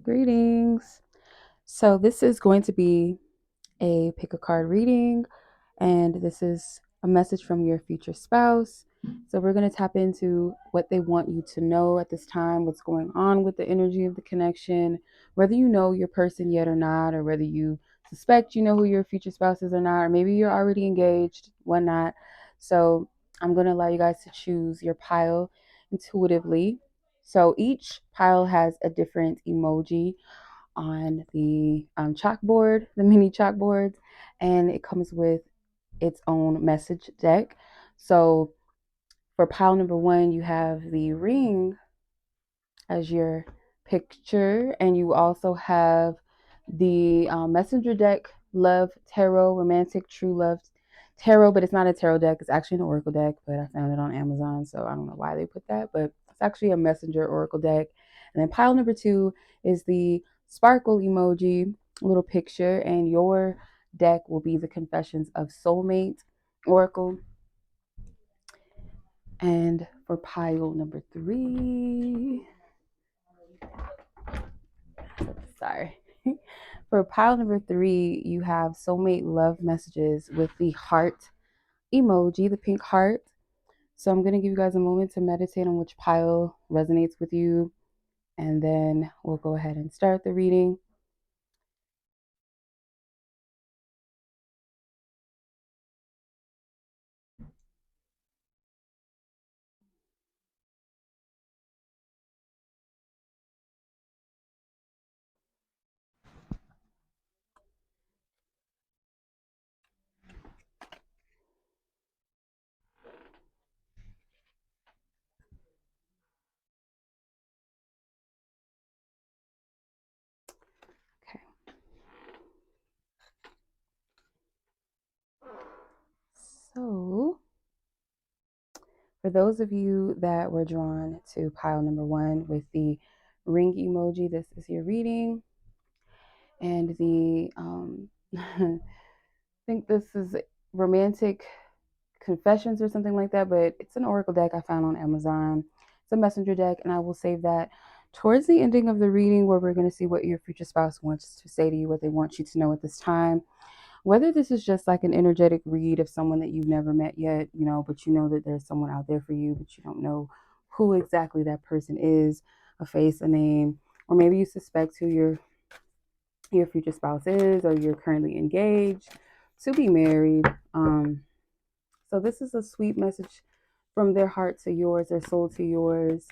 Greetings. So this is going to be a pick a card reading, and this is a message from your future spouse. So we're going to tap into what they want you to know at this time, what's going on with the energy of the connection, whether you know your person yet or not, or whether you suspect you know who your future spouse is or not, or maybe you're already engaged, whatnot. So I'm going to allow you guys to choose your pile intuitively. So each pile has a different emoji on the chalkboard, the mini chalkboards, and it comes with its own message deck. So for pile number one, you have the ring as your picture, and you also have the messenger deck, love tarot, romantic true love tarot, but it's not a tarot deck, it's actually an oracle deck, but I found it on Amazon, so I don't know why they put that, but it's actually a messenger oracle deck. And then pile number two is the sparkle emoji, little picture, and your deck will be the Confessions of Soulmate oracle. And for pile number three, sorry. For pile number three, you have soulmate love messages with the heart emoji, the pink heart. So I'm going to give you guys a moment to meditate on which pile resonates with you, and then we'll go ahead and start the reading. Okay. So for those of you that were drawn to pile number one with the ring emoji, this is your reading. And the I think this is romantic confessions or something like that, but it's an oracle deck I found on Amazon. It's a messenger deck, and I will save that towards the ending of the reading, where we're going to see what your future spouse wants to say to you, what they want you to know at this time. Whether this is just like an energetic read of someone that you've never met yet, but you know that there's someone out there for you, but you don't know who exactly that person is, a face, a name, or maybe you suspect who your future spouse is, or you're currently engaged to be married. So this is a sweet message from their heart to yours, their soul to yours.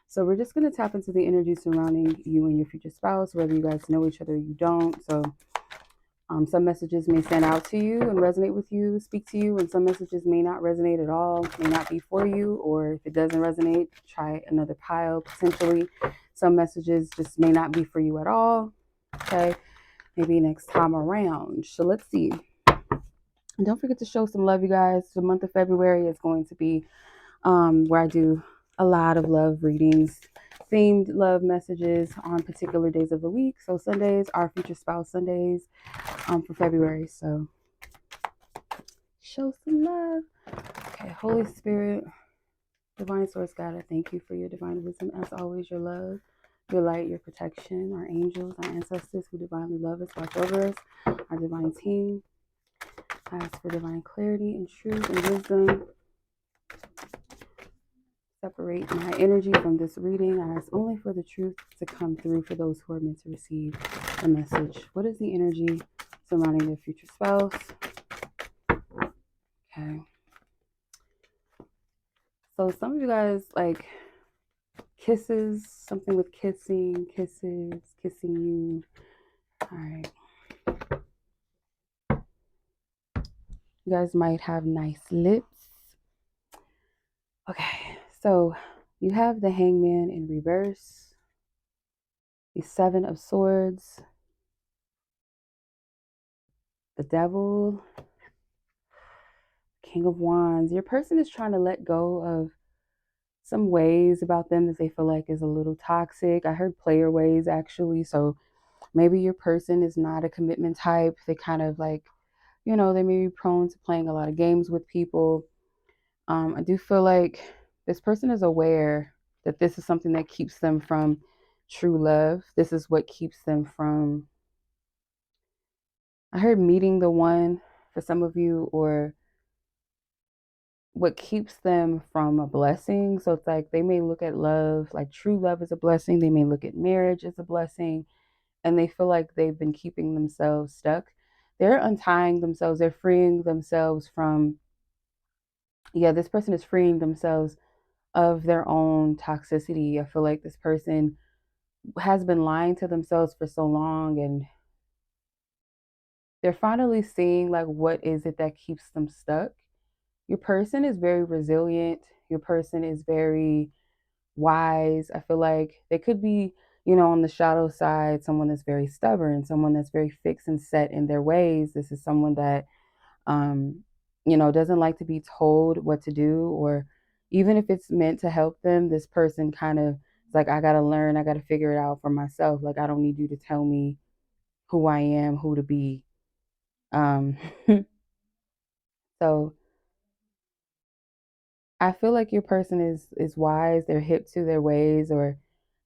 So we're just going to tap into the energy surrounding you and your future spouse, whether you guys know each other or you don't. So some messages may stand out to you and resonate with you, speak to you, and some messages may not resonate at all, may not be for you, or if it doesn't resonate, try another pile potentially. Some messages just may not be for you at all. Okay, maybe next time around. So let's see. And don't forget to show some love, you guys. The month of February is going to be where I do a lot of love readings, themed love messages on particular days of the week. So Sundays are future spouse Sundays for February. So show some love. Okay, Holy Spirit, Divine Source God, I thank you for your divine wisdom. As always, your love, your light, your protection, our angels, our ancestors who divinely love us, watch over us, our divine team. I ask for divine clarity and truth and wisdom. Separate my energy from this reading. I ask only for the truth to come through for those who are meant to receive the message. What is the energy surrounding their future spouse? Okay. So some of you guys like kisses, something with kissing, kisses, kissing you. All right. You guys might have nice lips. Okay. So you have the Hangman in reverse, the Seven of Swords, the Devil, King of Wands. Your person is trying to let go of some ways about them that they feel like is a little toxic. I heard player ways actually. So maybe your person is not a commitment type. They kind of like, they may be prone to playing a lot of games with people. I do feel like this person is aware that this is something that keeps them from true love. This is what keeps them from, I heard meeting the one for some of you, or what keeps them from a blessing. So it's like they may look at love, like true love, as a blessing. They may look at marriage as a blessing, and they feel like they've been keeping themselves stuck. They're untying themselves. They're freeing themselves from, yeah, this person is freeing themselves of their own toxicity. I feel like this person has been lying to themselves for so long, and they're finally seeing like what is it that keeps them stuck. Your person is very resilient. Your person is very wise. I feel like they could be, on the shadow side, someone that's very stubborn, someone that's very fixed and set in their ways. This is someone that, um, doesn't like to be told what to do, or even if it's meant to help them, this person kind of is like, I got to learn, I got to figure it out for myself. Like, I don't need you to tell me who I am, who to be. Um, so I feel like your person is wise. They're hip to their ways, or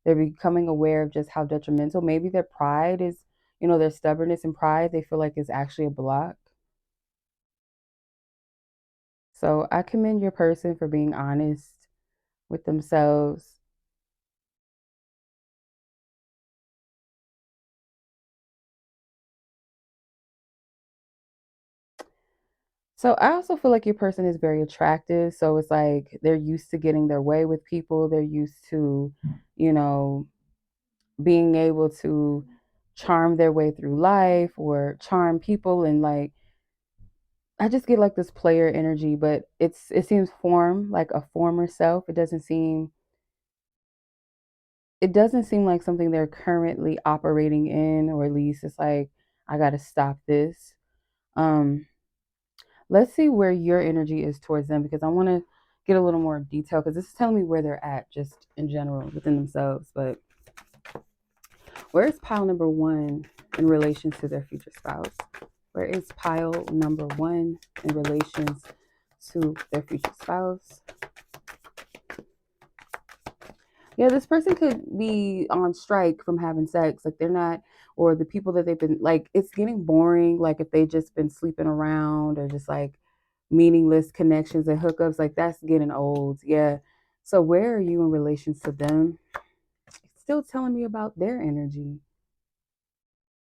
they're becoming aware of just how detrimental. Maybe their pride is, their stubbornness and pride, they feel like is actually a block. So I commend your person for being honest with themselves. So I also feel like your person is very attractive. So it's like they're used to getting their way with people. They're used to, you know, being able to charm their way through life or charm people, and like I just get like this player energy, but it seems form like a former self. It doesn't seem like something they're currently operating in, or at least it's like I got to stop this. Um let's see where your energy is towards them, because I want to get a little more detail, because this is telling me where they're at just in general within themselves. But where is pile number 1 in relation to their future spouse? Where is pile number 1 in relations to their future spouse? Yeah, this person could be on strike from having sex. Like they're not, or the people that they've been, like, it's getting boring. Like if they just been sleeping around, or just like meaningless connections and hookups, like that's getting old. Yeah. So where are you in relation to them? It's still telling me about their energy.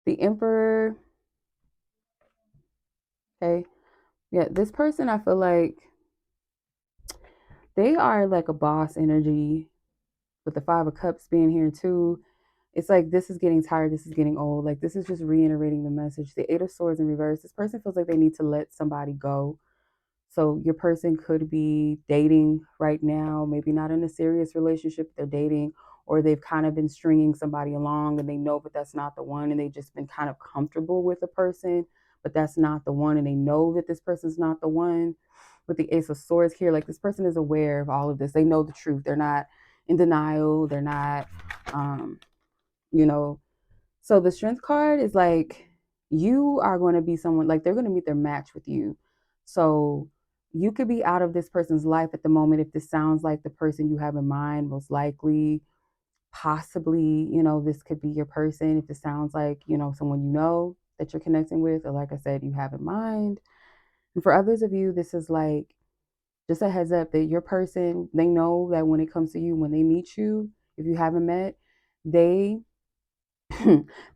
The Emperor. Okay. Yeah, this person, I feel like they are like a boss energy, with the 5 of Cups being here too. It's like this is getting tired, this is getting old. Like this is just reiterating the message. The 8 of Swords in reverse. This person feels like they need to let somebody go. So your person could be dating right now, maybe not in a serious relationship, they're dating, or they've kind of been stringing somebody along and they know, but that's not the one, and they've just been kind of comfortable with a person, but that's not the one, and they know that this person's not the one. With the Ace of Swords here, like this person is aware of all of this. They know the truth. They're not in denial. They're not, um, you know. So the Strength card is like you are going to be someone, like they're going to meet their match with you. So you could be out of this person's life at the moment if this sounds like the person you have in mind. Most likely, possibly, this could be your person. If it sounds like, someone that you're connecting with, or like I said, you have in mind. And for others of you, this is like just a heads up that your person, they know that when it comes to you, when they meet you, if you haven't met, they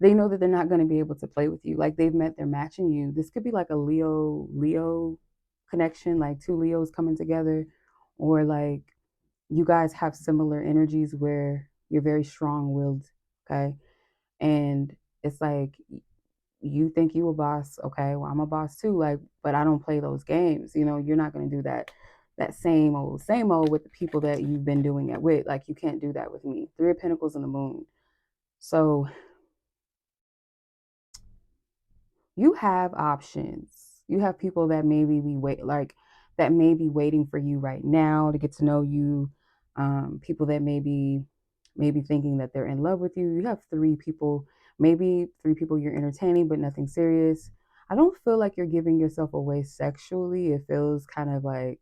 they know that they're not going to be able to play with you. Like they've met their match in you. This could be like a Leo connection, like 2 Leos coming together, or like you guys have similar energies where you're very strong-willed, okay? And it's like you think you a boss, okay? Well, I'm a boss too, like, but I don't play those games. You're not going to do that same old with the people that you've been doing it with. Like you can't do that with me. 3 of Pentacles and the Moon. So you have options. You have people that maybe that may be waiting for you right now to get to know you. People that maybe thinking that they're in love with you. You have 3 people, maybe 3 people you're entertaining, but nothing serious. I don't feel like you're giving yourself away sexually. It feels kind of like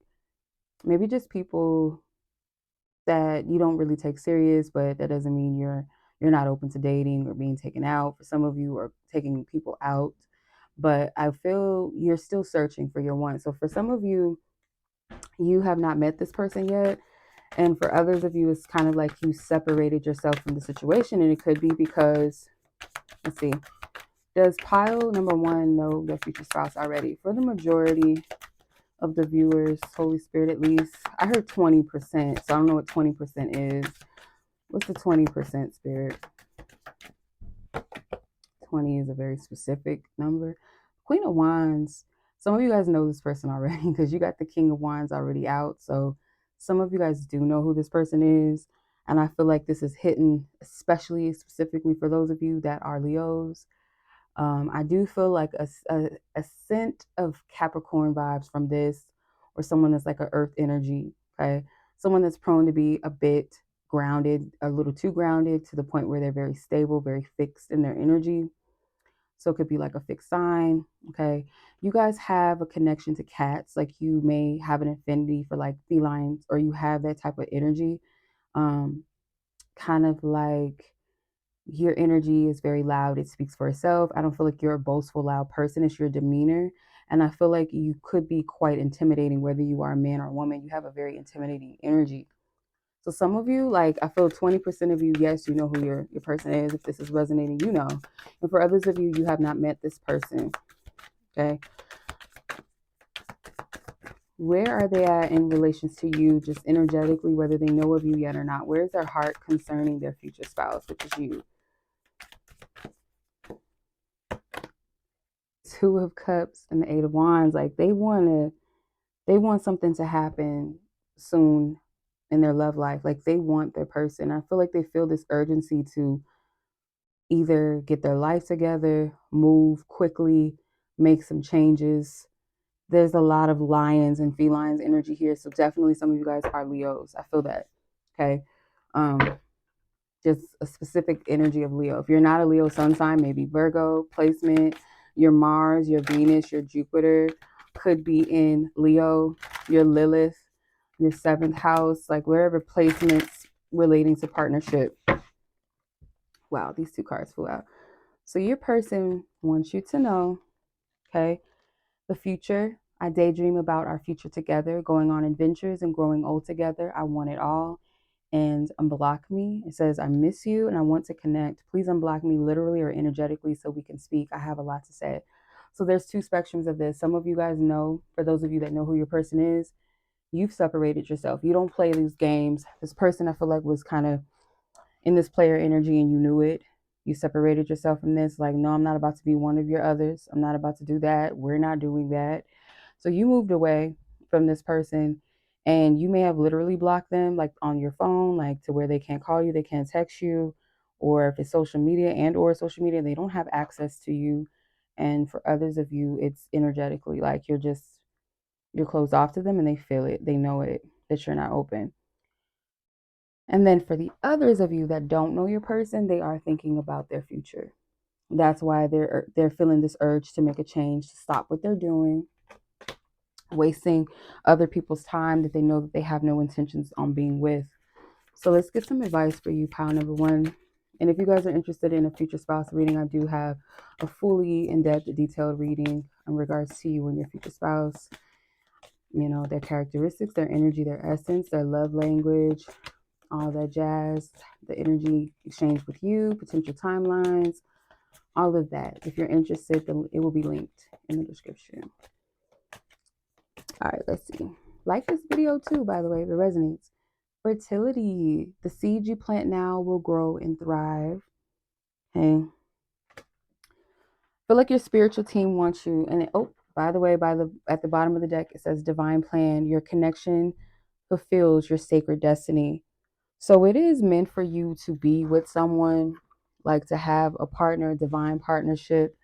maybe just people that you don't really take serious, but that doesn't mean you're not open to dating or being taken out. For some of you are taking people out, but I feel you're still searching for your one. So for some of you, you have not met this person yet. And for others of you, it's kind of like you separated yourself from the situation. And it could be because, let's see, does pile number one know their future spouse already? For the majority of the viewers, Holy Spirit at least, I heard 20%. So I don't know what 20% is. What's the 20% Spirit? 20 is a very specific number. Queen of Wands. Some of you guys know this person already because you got the King of Wands already out. So some of you guys do know who this person is. And I feel like this is hitting, especially specifically for those of you that are Leos. I do feel like a scent of Capricorn vibes from this, or someone that's like an earth energy, okay? Someone that's prone to be a bit grounded, a little too grounded to the point where they're very stable, very fixed in their energy. So it could be like a fixed sign, okay? You guys have a connection to cats, like you may have an affinity for like felines, or you have that type of energy. Kind of like your energy is very loud. It speaks for itself. I don't feel like you're a boastful, loud person. It's your demeanor. And I feel like you could be quite intimidating, whether you are a man or a woman. You have a very intimidating energy. So some of you, like, I feel 20% of you, yes, you know who your person is. If this is resonating, you know. And for others of you, you have not met this person, okay? Where are they at in relations to you, just energetically, whether they know of you yet or not? Where's their heart concerning their future spouse, which is you? Two of Cups and the Eight of Wands, like they want something to happen soon in their love life. Like they want their person. I feel like they feel this urgency to either get their life together, move quickly, make some changes. There's a lot of lions and felines energy here. So definitely some of you guys are Leos. I feel that. Okay. Just a specific energy of Leo. If you're not a Leo sun sign, maybe Virgo placement, your Mars, your Venus, your Jupiter could be in Leo, your Lilith, your seventh house, like wherever placements relating to partnership. Wow, these two cards flew out. So your person wants you to know, okay, the future. I daydream about our future together, going on adventures and growing old together. I want it all. And unblock me. It says, I miss you and I want to connect. Please unblock me literally or energetically so we can speak. I have a lot to say. So there's two spectrums of this. Some of you guys know, for those of you that know who your person is, you've separated yourself. You don't play these games. This person I feel like was kind of in this player energy and you knew it. You separated yourself from this. Like, no, I'm not about to be one of your others. I'm not about to do that. We're not doing that. So you moved away from this person and you may have literally blocked them like on your phone, like to where they can't call you, they can't text you, or if it's social media or social media, they don't have access to you. And for others of you, it's energetically like you're closed off to them and they feel it. They know it, that you're not open. And then for the others of you that don't know your person, they are thinking about their future. That's why they're feeling this urge to make a change, to stop what they're doing, wasting other people's time that they know that they have no intentions on being with. So let's get some advice for you, pile number one. And if you guys are interested in a future spouse reading, I do have a fully in-depth, detailed reading in regards to you and your future spouse. You know, their characteristics, their energy, their essence, their love language, all that jazz, the energy exchange with you, potential timelines, all of that. If you're interested, it will be linked in the description. All right, let's see. Like this video too, by the way, if it resonates. Fertility. The seed you plant now will grow and thrive. Okay. Feel like your spiritual team wants you. And by the way, at the bottom of the deck, it says divine plan. Your connection fulfills your sacred destiny. So it is meant for you to be with someone, like to have a partner, divine partnership.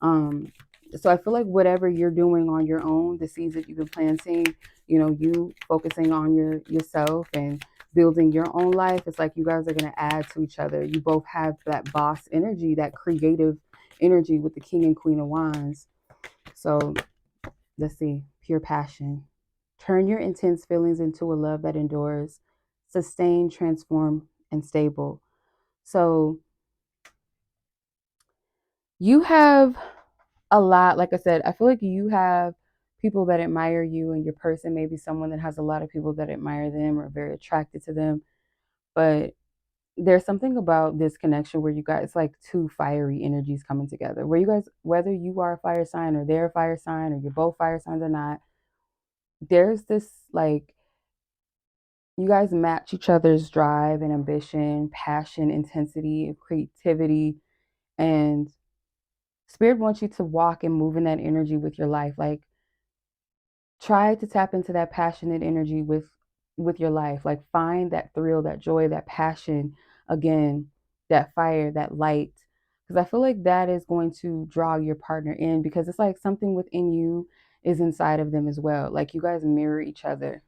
So I feel like whatever you're doing on your own, the seeds that you've been planting, you know, you focusing on yourself and building your own life, it's like you guys are going to add to each other. You both have that boss energy, that creative energy with the King and Queen of Wands. So let's see, pure passion. Turn your intense feelings into a love that endures, sustain, transform, and stable. So you have a lot, like I said, I feel like you have people that admire you, and your person may be someone that has a lot of people that admire them or are very attracted to them. But there's something about this connection where you guys like two fiery energies coming together, where you guys, whether you are a fire sign or they're a fire sign or you're both fire signs or not, there's this like, you guys match each other's drive and ambition, passion, intensity, creativity, and Spirit wants you to walk and move in that energy with your life. Like, try to tap into that passionate energy with your life. Like, find that thrill, that joy, that passion again, that fire, that light. Because I feel like that is going to draw your partner in, because it's like something within you is inside of them as well. Like, you guys mirror each other.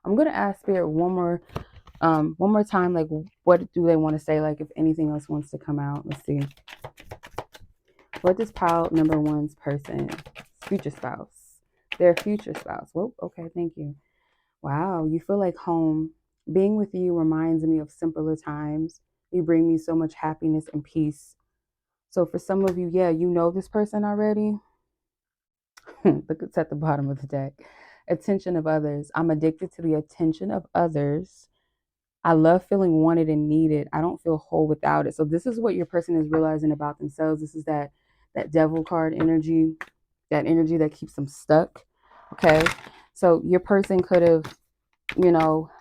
I'm gonna ask Spirit one more time, like, what do they want to say? Like, if anything else wants to come out. Let's see. What does pile number one's person, future spouse, their future spouse? Well, okay, thank you. Wow, you feel like home. Being with you reminds me of simpler times. You bring me so much happiness and peace. So for some of you, yeah, you know this person already. Look, it's at the bottom of the deck. Attention of others. I'm addicted to the attention of others. I love feeling wanted and needed. I don't feel whole without it. So this is what your person is realizing about themselves. This is that devil card energy, that energy that keeps them stuck. Okay. So your person could have,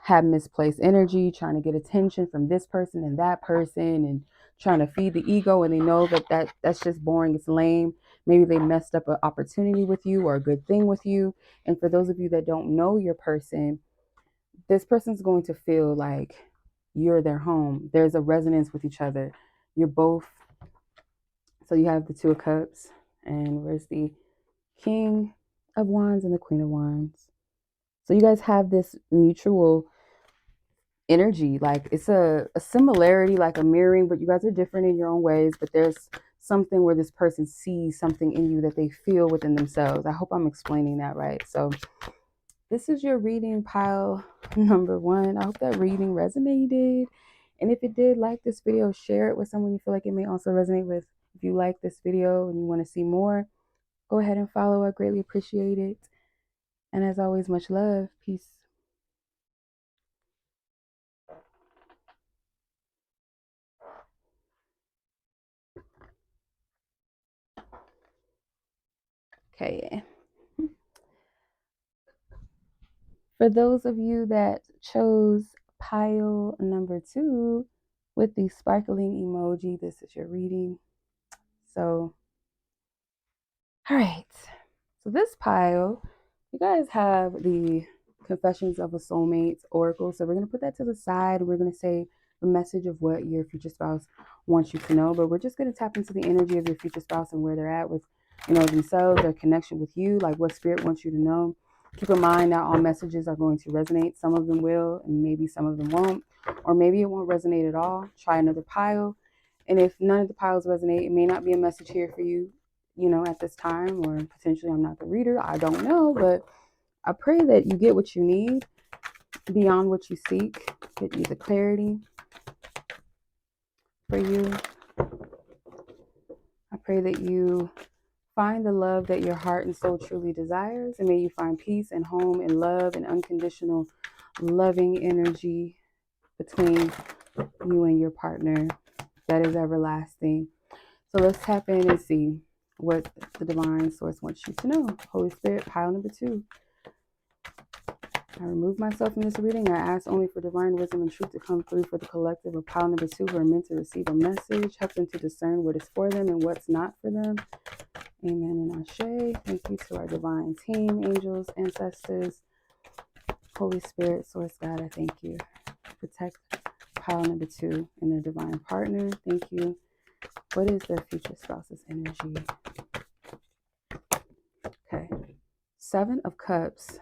had misplaced energy, trying to get attention from this person and that person, and trying to feed the ego, and they know that's just boring, it's lame. Maybe they messed up an opportunity with you or a good thing with you. And for those of you that don't know your person, this person's going to feel like you're their home. There's a resonance with each other. You're both. So you have the Two of Cups, and where's the King of Wands and the Queen of Wands? So you guys have this mutual energy. Like, it's a similarity, like a mirroring, but you guys are different in your own ways. But there's something where this person sees something in you that they feel within themselves. I hope I'm explaining that right. So this is your reading, pile number one. I hope that reading resonated. And if it did, like this video, share it with someone you feel like it may also resonate with. If you like this video and you want to see more, go ahead and follow. I greatly appreciate it. And as always, much love. Peace. Okay. For those of you that chose pile number two with the sparkling emoji, this is your reading. So, all right. So this pile, you guys have the Confessions of a Soulmate Oracle. So we're going to put that to the side. We're going to say the message of what your future spouse wants you to know. But we're just going to tap into the energy of your future spouse and where they're at with, themselves, their connection with you, like what spirit wants you to know. Keep in mind, not all messages are going to resonate. Some of them will, and maybe some of them won't. Or maybe it won't resonate at all. Try another pile. And if none of the piles resonate, it may not be a message here for you, at this time, or potentially I'm not the reader. I don't know, but I pray that you get what you need beyond what you seek, that you the clarity for you. I pray that you find the love that your heart and soul truly desires, and may you find peace and home and love and unconditional loving energy between you and your partner that is everlasting. So let's tap in and see what the divine source wants you to know. Holy Spirit, pile number two. I remove myself from this reading. I ask only for divine wisdom and truth to come through for the collective of pile number two who are meant to receive a message. Help them to discern what is for them and what's not for them. Amen and Ashe. Thank you to our divine team, angels, ancestors, Holy Spirit, Source God. I thank you. Protect pile number two and their divine partner. Thank you. What is their future spouse's energy? Okay. Seven of Cups.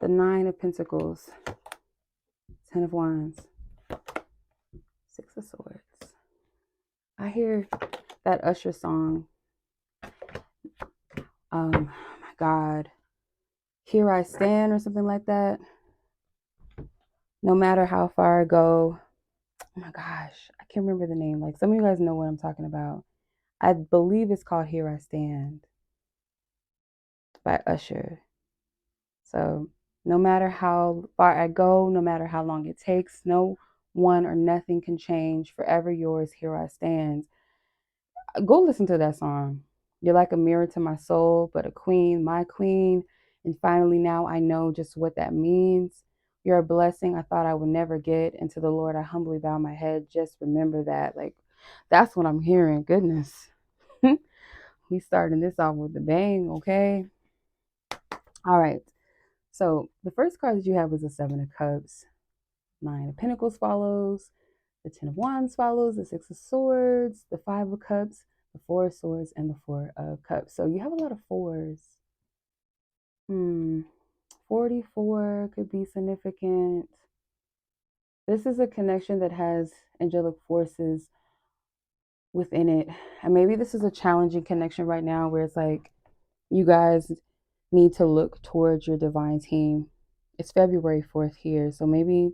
The Nine of Pentacles. Ten of Wands. Six of Swords. I hear that Usher song. My God. Here I stand, or something like that. No matter how far I go, oh my gosh, I can't remember the name. Like some of you guys know what I'm talking about. I believe it's called Here I Stand by Usher. So no matter how far I go, no matter how long it takes, no one or nothing can change. Forever yours, here I stand. Go listen to that song. You're like a mirror to my soul, but a queen, my queen. And finally, now I know just what that means. You're a blessing I thought I would never get. And to the Lord, I humbly bow my head. Just remember that. Like, that's what I'm hearing. Goodness. We starting this off with the bang, okay? All right. So the first card that you have was the Seven of Cups. Nine of Pentacles follows. The Ten of Wands follows. The Six of Swords. The Five of Cups. The Four of Swords. And the Four of Cups. So you have a lot of fours. 44 could be significant. This is a connection that has angelic forces within it. And maybe this is a challenging connection right now where it's like you guys need to look towards your divine team. It's February 4th here. So maybe,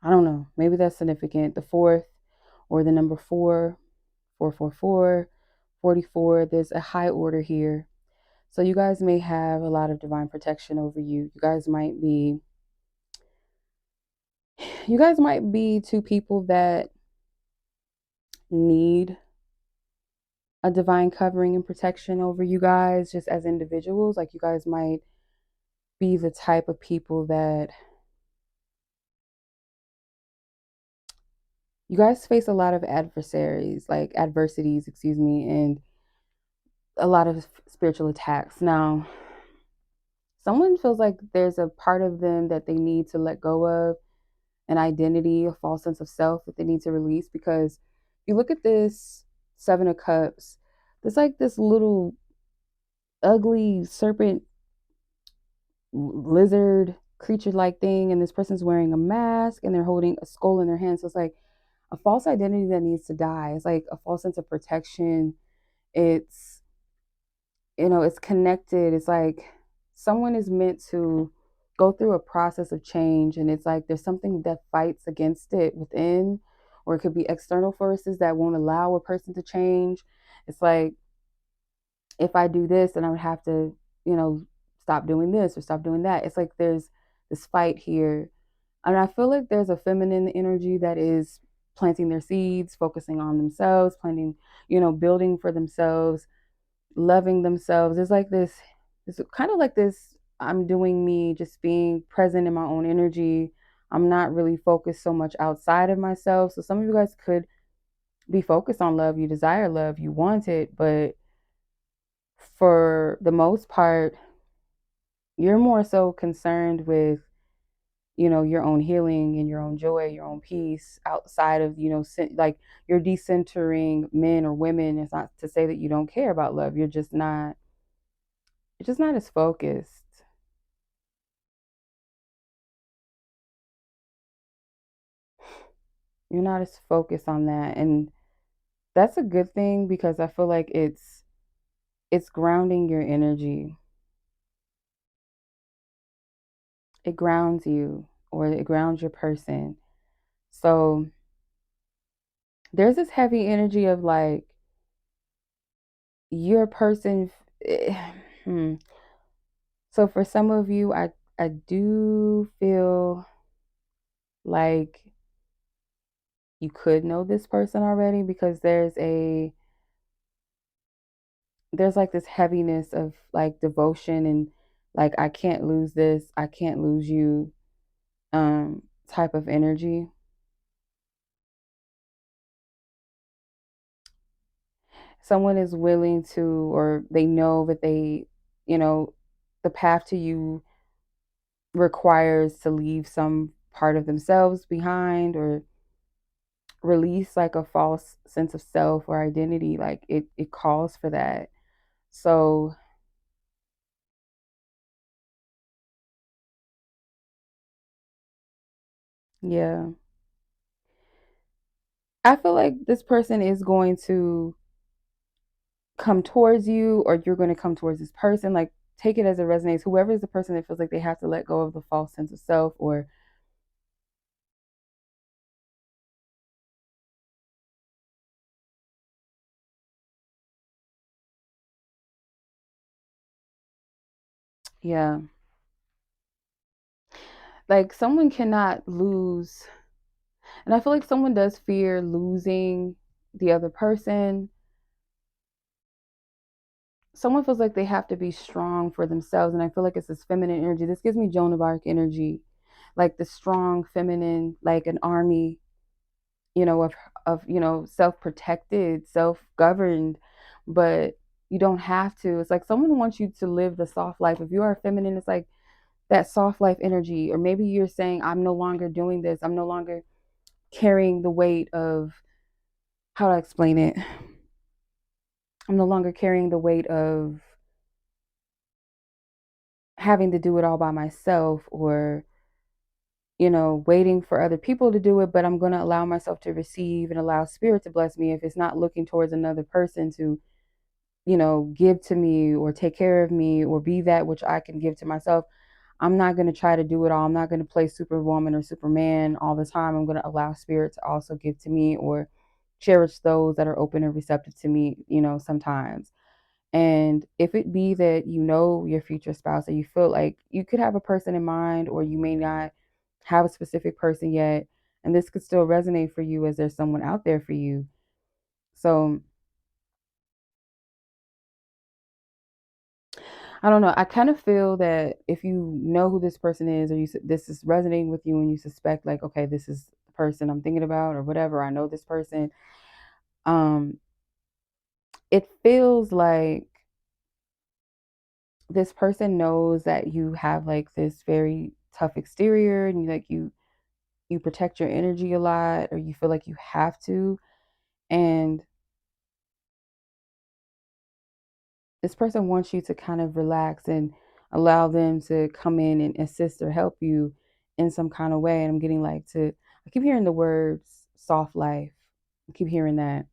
I don't know, maybe that's significant. The fourth or the number 444, 44. There's a high order here. So you guys may have a lot of divine protection over you. You guys might be two people that need a divine covering and protection over you guys just as individuals. Like you guys might be the type of people that you guys face a lot of adversities, and a lot of spiritual attacks. Now, someone feels like there's a part of them that they need to let go of, an identity, a false sense of self that they need to release. Because if you look at this Seven of Cups, there's like this little ugly serpent lizard creature like thing, and this person's wearing a mask and they're holding a skull in their hand. So it's like a false identity that needs to die. It's like a false sense of protection. It's, it's connected. It's like someone is meant to go through a process of change, and it's like there's something that fights against it within, or it could be external forces that won't allow a person to change. It's like, if I do this, then I would have to, stop doing this or stop doing that. It's like there's this fight here. And I feel like there's a feminine energy that is planting their seeds, focusing on themselves, planting, building for themselves, loving themselves. There's like this, it's kind of like this, I'm doing me, just being present in my own energy. I'm not really focused so much outside of myself. So some of you guys could be focused on love. You desire love, you want it, but for the most part, you're more so concerned with, your own healing and your own joy, your own peace outside of, like you're decentering men or women. It's not to say that you don't care about love. You're just not as focused. You're not as focused on that. And that's a good thing because I feel like it's grounding your energy. It grounds you, or it grounds your person. So there's this heavy energy of like your person. So for some of you, I do feel like you could know this person already, because there's like this heaviness of like devotion and like, I can't lose this, I can't lose you, type of energy. Someone is willing to, or they know that the path to you requires to leave some part of themselves behind, or release like a false sense of self or identity. Like it calls for that. So yeah, I feel like this person is going to come towards you, or you're going to come towards this person. Like, take it as it resonates. Whoever is the person that feels like they have to let go of the false sense of self, or Yeah. Like someone cannot lose. And I feel like someone does fear losing the other person. Someone feels like they have to be strong for themselves. And I feel like it's this feminine energy. This gives me Joan of Arc energy, like the strong feminine, like an army, of self-protected, self-governed, but you don't have to. It's like someone wants you to live the soft life. If you are feminine, it's like that soft life energy. Or maybe you're saying, I'm no longer doing this. I'm no longer carrying the weight of, how do I explain it? I'm no longer carrying the weight of having to do it all by myself, or waiting for other people to do it, but I'm going to allow myself to receive and allow spirit to bless me if it's not looking towards another person to, give to me or take care of me or be that which I can give to myself. I'm not going to try to do it all. I'm not going to play superwoman or superman all the time. I'm going to allow spirit to also give to me, or cherish those that are open and receptive to me, sometimes. And if it be that your future spouse, or you feel like you could have a person in mind, or you may not have a specific person yet, and this could still resonate for you as there's someone out there for you. So I don't know. I kind of feel that if you know who this person is, or this is resonating with you, and you suspect like, okay, this is the person I'm thinking about, or whatever. I know this person. Um, it feels like this person knows that you have like this very tough exterior, and you protect your energy a lot, or you feel like you have to. And this person wants you to kind of relax and allow them to come in and assist or help you in some kind of way. And I'm getting like I keep hearing the words soft life. I keep hearing that.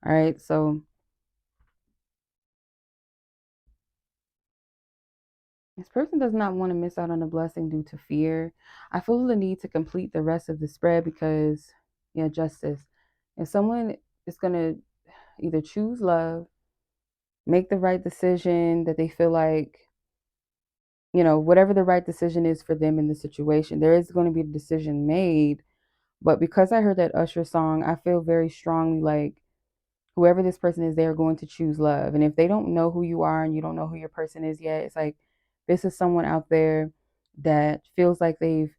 All right. So this person does not want to miss out on a blessing due to fear. I feel the need to complete the rest of the spread because, yeah, justice. If someone is going to either choose love, make the right decision that they feel like, whatever the right decision is for them in the situation, there is going to be a decision made. But because I heard that Usher song, I feel very strongly like whoever this person is, they're going to choose love. And if they don't know who you are and you don't know who your person is yet, it's like this is someone out there that feels like they've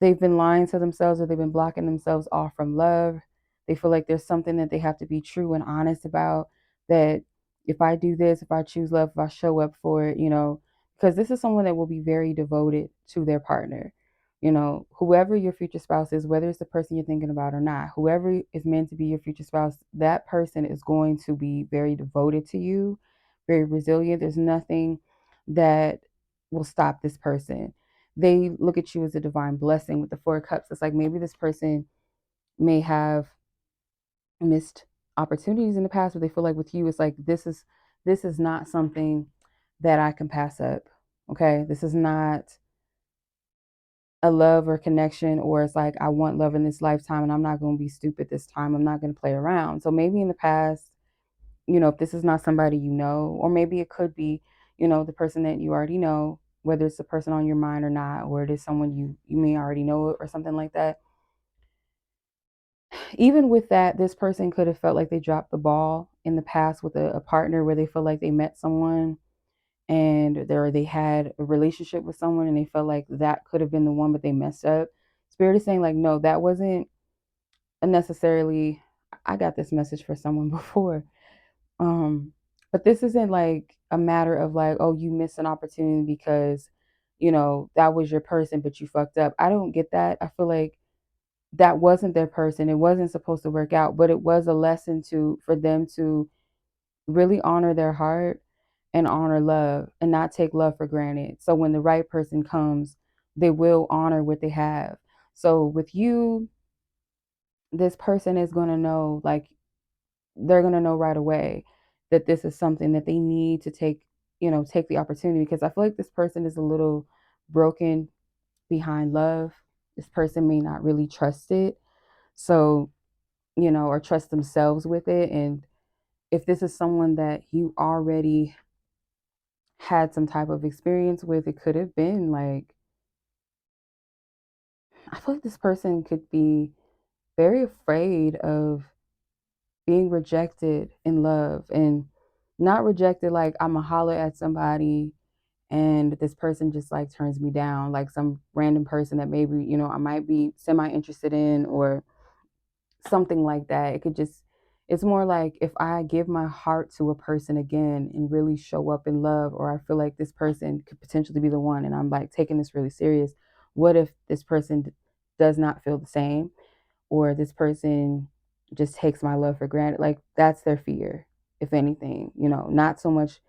been lying to themselves, or they've been blocking themselves off from love. They feel like there's something that they have to be true and honest about, that if I do this, if I choose love, if I show up for it, because this is someone that will be very devoted to their partner. Whoever your future spouse is, whether it's the person you're thinking about or not, whoever is meant to be your future spouse, that person is going to be very devoted to you, very resilient. There's nothing that will stop this person. They look at you as a divine blessing with the Four of Cups. It's like maybe this person may have missed opportunities in the past, but they feel like with you, it's like this is not something that I can pass up. Okay, this is not a love or connection, or it's like I want love in this lifetime, and I'm not going to be stupid this time. I'm not going to play around. So maybe in the past, if this is not somebody or maybe it could be, the person that you already know, whether it's the person on your mind or not, or it is someone you may already know or something like that. Even with that, this person could have felt like they dropped the ball in the past with a partner, where they feel like they met someone and they had a relationship with someone, and they felt like that could have been the one, but they messed up. Spirit is saying like, no, that wasn't necessarily. I got this message for someone before. But this isn't like a matter of like, oh, you missed an opportunity because, that was your person, but you fucked up. I don't get that. I feel like that wasn't their person. It wasn't supposed to work out, but it was a lesson for them to really honor their heart and honor love, and not take love for granted. So when the right person comes, they will honor what they have. So with you, this person is going to know, like, they're going to know right away that this is something that they need to take the opportunity, because I feel like this person is a little broken behind love. This person may not really trust it. So, or trust themselves with it. And if this is someone that you already had some type of experience with. It could have been like, I feel like this person could be very afraid of being rejected in love, and not rejected like I'm a holler at somebody and this person just like turns me down, like some random person that maybe, I might be semi interested in, or something like that. It could just, it's more like if I give my heart to a person again and really show up in love, or I feel like this person could potentially be the one and I'm like taking this really serious, what if this person does not feel the same, or this person just takes my love for granted? Like that's their fear, if anything, not so much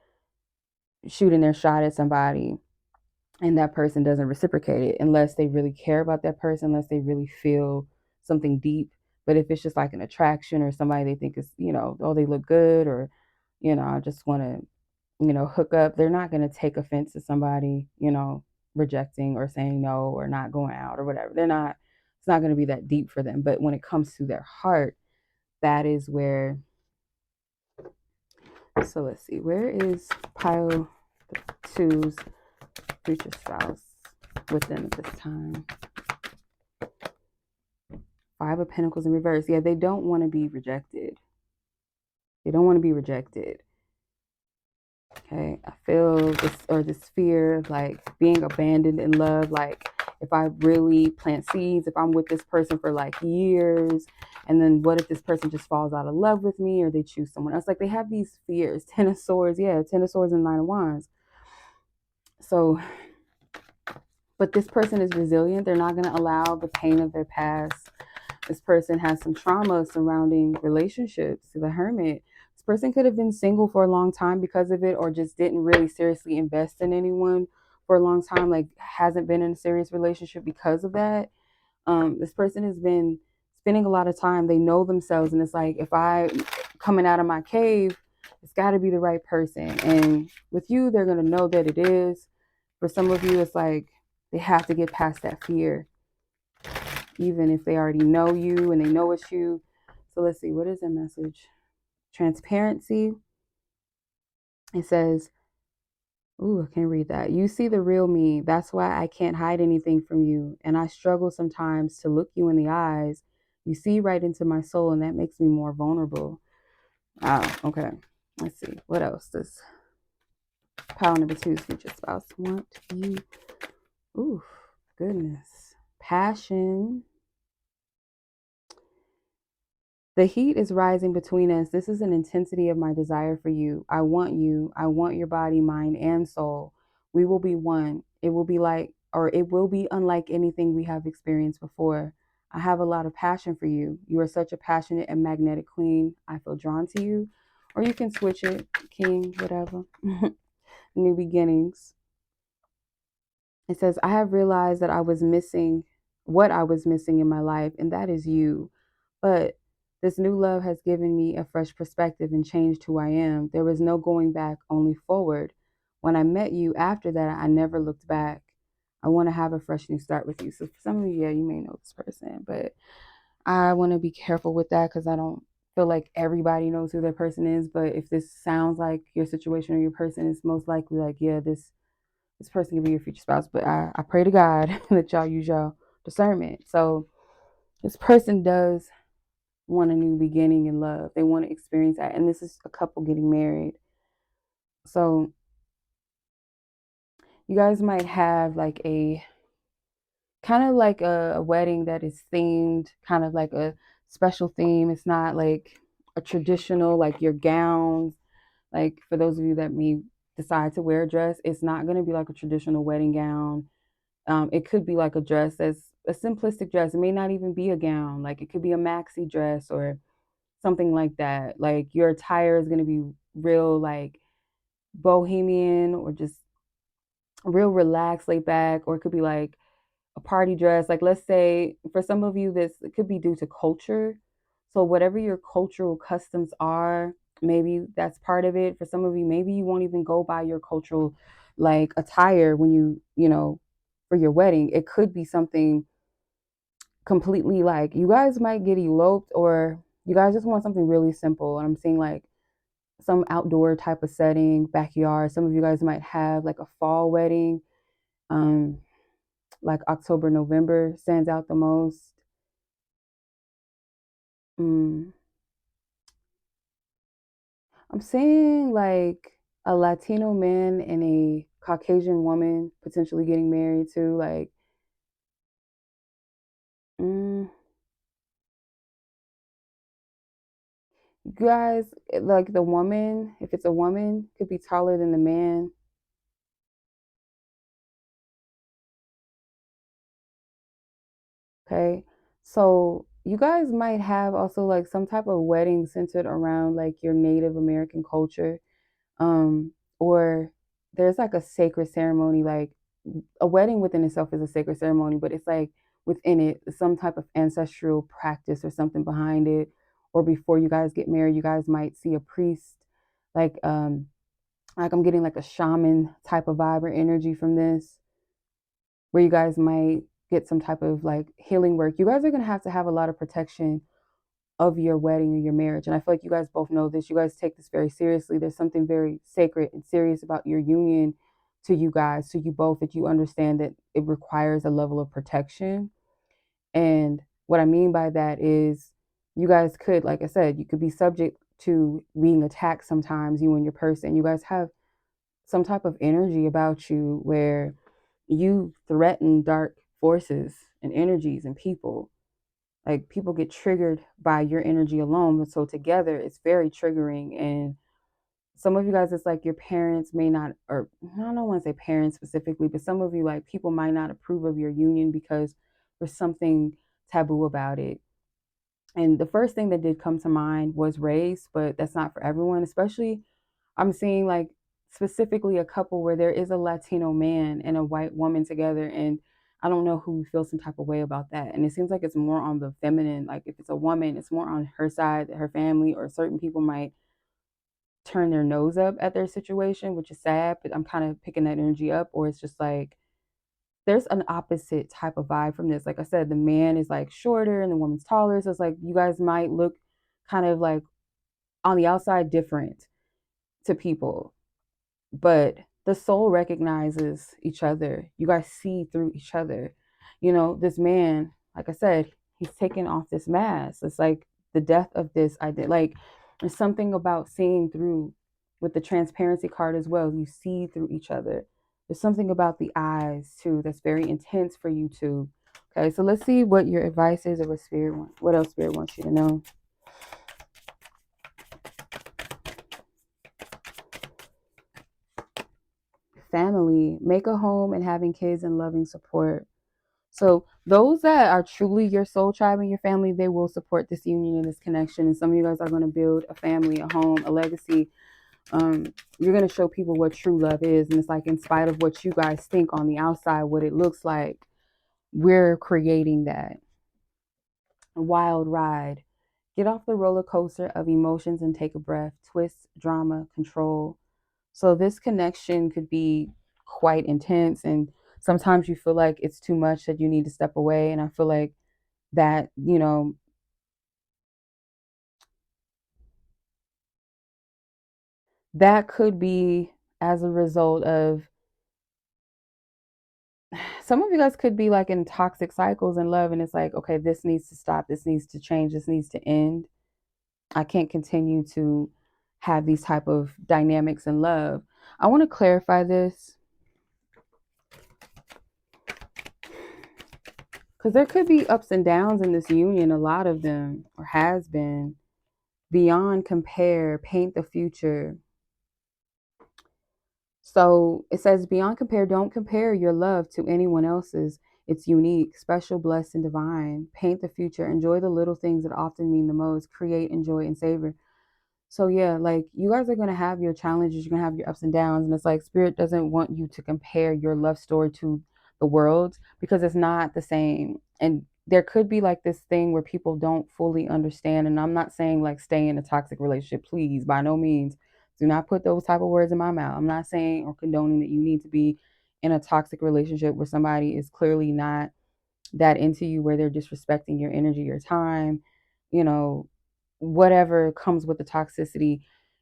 shooting their shot at somebody and that person doesn't reciprocate it, unless they really care about that person, unless they really feel something deep. But if it's just like an attraction, or somebody they think is, oh, they look good, or, I just want to, hook up, they're not going to take offense to somebody, rejecting or saying no or not going out or whatever. It's not going to be that deep for them. But when it comes to their heart, that is where, so let's see, where is pile two's future spouse with them at this time? Five of Pentacles in reverse. Yeah, they don't want to be rejected. They don't want to be rejected. Okay, I feel this fear of like being abandoned in love. Like if I really plant seeds, if I'm with this person for like years, and then what if this person just falls out of love with me, or they choose someone else? Like they have these fears. Ten of Swords, yeah, Ten of Swords and Nine of Wands. So, but this person is resilient. They're not going to allow the pain of their past. This person has some trauma surrounding relationships. The Hermit. This person could have been single for a long time because of it, or just didn't really seriously invest in anyone for a long time, like hasn't been in a serious relationship because of that. This person has been spending a lot of time. They know themselves, and it's like, if I coming out of my cave, it's got to be the right person. And with you, they're going to know that it is. For some of you, it's like they have to get past that fear, even if they already know you and they know it's you. So let's see, what is their message? Transparency. It says, ooh, I can't read that. You see the real me. That's why I can't hide anything from you. And I struggle sometimes to look you in the eyes. You see right into my soul, and that makes me more vulnerable. Okay. Let's see. What else does pile number two's future spouse want you? Ooh, goodness. Passion. The heat is rising between us. This is an intensity of my desire for you. I want you. I want your body, mind, and soul. We will be one. It will be like, or it will be unlike anything we have experienced before. I have a lot of passion for you. You are such a passionate and magnetic queen. I feel drawn to you. Or you can switch it, king, whatever. New beginnings. It says, I have realized that I was missing what I was missing in my life, and that is you. But this new love has given me a fresh perspective and changed who I am. There was no going back, only forward. When I met you after that, I never looked back. I want to have a fresh new start with you. So for some of you, yeah, you may know this person, but I want to be careful with that, because I don't feel like everybody knows who their person is. But if this sounds like your situation or your person, it's most likely like, yeah, this person can be your future spouse. But I pray to God that y'all use y'all discernment. So this person does want a new beginning in love. They want to experience that. And this is a couple getting married. So you guys might have like a kind of like a wedding that is themed, kind of like a special theme. It's not like a traditional, like your gowns. Like for those of you that may decide to wear a dress, it's not going to be like a traditional wedding gown. It could be like a dress that's a simplistic dress. It may not even be a gown. Like it could be a maxi dress or something like that. Like your attire is going to be real like bohemian, or just real relaxed, laid back, or it could be like a party dress. Like let's say for some of you, this it could be due to culture. So whatever your cultural customs are, maybe that's part of it. For some of you, maybe you won't even go by your cultural like attire when for your wedding. It could be something completely like you guys might get eloped, or you guys just want something really simple. And I'm seeing like some outdoor type of setting, backyard. Some of you guys might have like a fall wedding, like October, November stands out the most. Mm. I'm seeing like a Latino man and a Caucasian woman potentially getting married too. Like, mm, you guys, like the woman, if it's a woman, could be taller than the man. Okay. So you guys might have also like some type of wedding centered around like your Native American culture. Um, or there's like a sacred ceremony, like a wedding within itself is a sacred ceremony, but it's like within it, some type of ancestral practice or something behind it. Or before you guys get married, you guys might see a priest, like um, like I'm getting like a shaman type of vibe or energy from this, where you guys might get some type of like healing work. You guys are gonna have to have a lot of protection of your wedding or your marriage. And I feel like you guys both know this. You guys take this very seriously. There's something very sacred and serious about your union to you guys, to you both, that you understand that it requires a level of protection. And what I mean by that is you guys could, like I said, you could be subject to being attacked sometimes, you and your person. You guys have some type of energy about you where you threaten dark forces and energies and people. Like people get triggered by your energy alone. So together it's very triggering. And some of you guys, it's like your parents may not, or I don't want to say parents specifically, but some of you, like people might not approve of your union because there's something taboo about it. And the first thing that did come to mind was race, but that's not for everyone. Especially I'm seeing like specifically a couple where there is a Latino man and a white woman together, and I don't know who feels some type of way about that. And it seems like it's more on the feminine. Like if it's a woman, it's more on her side, her family, or certain people might turn their nose up at their situation, which is sad, but I'm kind of picking that energy up. Or it's just like there's an opposite type of vibe from this. Like I said, the man is like shorter and the woman's taller. So it's like you guys might look kind of like on the outside different to people, but the soul recognizes each other. You guys see through each other. You know, this man, like I said, he's taken off this mask. It's like the death of this idea. Like there's something about seeing through with the transparency card as well. You see through each other. There's something about the eyes too that's very intense for you too. Okay, so let's see what your advice is or what spirit wants, what else spirit wants you to know. Family, make a home and having kids and loving support. So those that are truly your soul tribe and your family, they will support this union and this connection. And some of you guys are going to build a family, a home, a legacy. You're going to show people what true love is. And it's like, in spite of what you guys think on the outside, what it looks like, we're creating that. A wild ride. Get off the roller coaster of emotions and take a breath. Twist, drama, control. So this connection could be quite intense, and sometimes you feel like it's too much that you need to step away. And I feel like that, that could be as a result of some of you guys could be like in toxic cycles in love, and it's like, okay, this needs to stop, this needs to change, this needs to end. I can't continue to have these type of dynamics in love. I want to clarify this because there could be ups and downs in this union, a lot of them, or has been. Beyond compare, paint the future. So it says, beyond compare, don't compare your love to anyone else's. It's unique, special, blessed, and divine. Paint the future. Enjoy the little things that often mean the most. Create, enjoy, and savor. So yeah, like you guys are gonna have your challenges, you're gonna have your ups and downs, and it's like spirit doesn't want you to compare your love story to the world because it's not the same. And there could be like this thing where people don't fully understand. And I'm not saying like stay in a toxic relationship, please, by no means. Do not put those type of words in my mouth. I'm not saying or condoning that you need to be in a toxic relationship where somebody is clearly not that into you, where they're disrespecting your energy, your time, you know, whatever comes with the toxicity.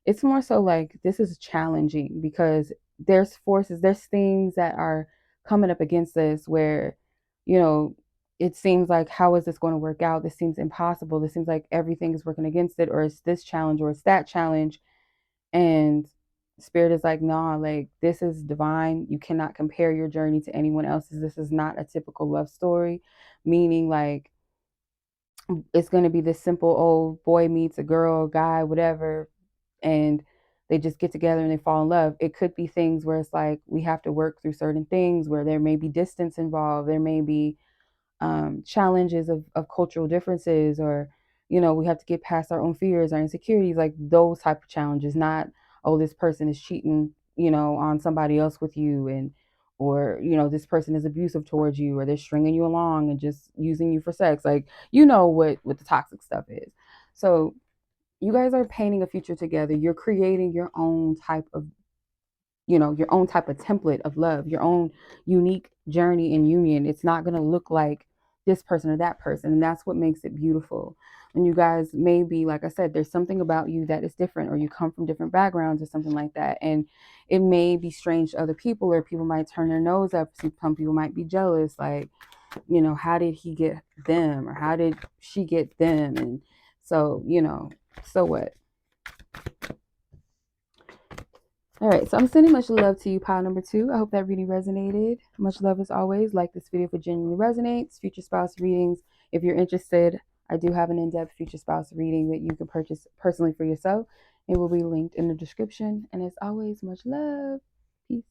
it's more so like this is challenging because there's forces, there's things that are coming up against this where, you know, it seems like, how is this going to work out? This seems impossible. This seems like everything is working against it, or it's this challenge, or it's that challenge. And spirit is like, nah, like this is divine. You cannot compare your journey to anyone else's. This is not a typical love story, meaning like it's going to be this simple old boy meets a girl, guy, whatever, and they just get together and they fall in love. It could be things where it's like we have to work through certain things where there may be distance involved. There may be challenges of cultural differences, or, you know, we have to get past our own fears, our insecurities, like those type of challenges. Not, oh, this person is cheating, you know, on somebody else with you, and or, you know, this person is abusive towards you, or they're stringing you along and just using you for sex. Like, you know what the toxic stuff is. So you guys are painting a future together. You're creating your own type of, you know, your own type of template of love, your own unique journey in union. It's not going to look like this person or that person. And that's what makes it beautiful. And you guys may be, like I said, there's something about you that is different, or you come from different backgrounds or something like that. And it may be strange to other people, or people might turn their nose up. Some people might be jealous. Like, you know, how did he get them? Or how did she get them? And so, you know, so what? All right, so I'm sending much love to you, pile number 2. I hope that reading resonated. Much love as always. Like this video if it genuinely resonates. Future spouse readings. If you're interested, I do have an in-depth future spouse reading that you can purchase personally for yourself. It will be linked in the description. And as always, much love. Peace.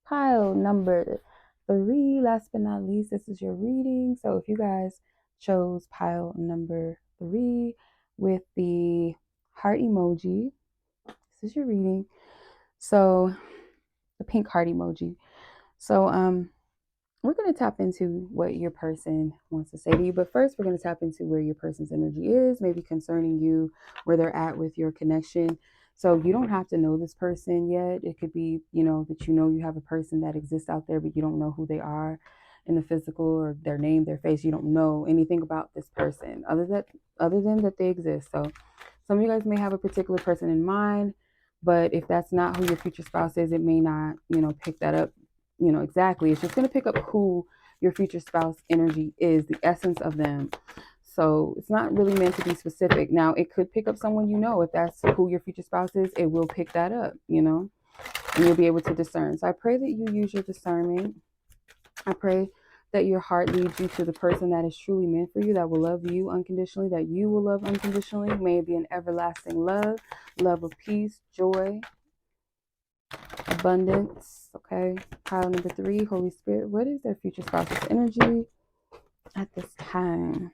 Pile number 3, last but not least, this is your reading. So if you guys chose pile number 3 with the heart emoji, this is your reading. So the pink heart emoji. So we're going to tap into what your person wants to say to you, but first we're going to tap into where your person's energy is, maybe concerning you, where they're at with your connection. So you don't have to know this person yet. It could be, you know, that you know you have a person that exists out there, but you don't know who they are in the physical, or their name, their face. You don't know anything about this person other than that they exist. So some of you guys may have a particular person in mind, but if that's not who your future spouse is, it may not, you know, pick that up, you know, exactly. It's just going to pick up who your future spouse energy is, the essence of them. So it's not really meant to be specific. Now, it could pick up someone, you know, if that's who your future spouse is, it will pick that up, you know, and you'll be able to discern. So I pray that you use your discernment. I pray that your heart leads you to the person that is truly meant for you, that will love you unconditionally, that you will love unconditionally. May it be an everlasting love, love of peace, joy, abundance. Okay. Pile number 3, Holy Spirit, what is their future spouse's energy at this time?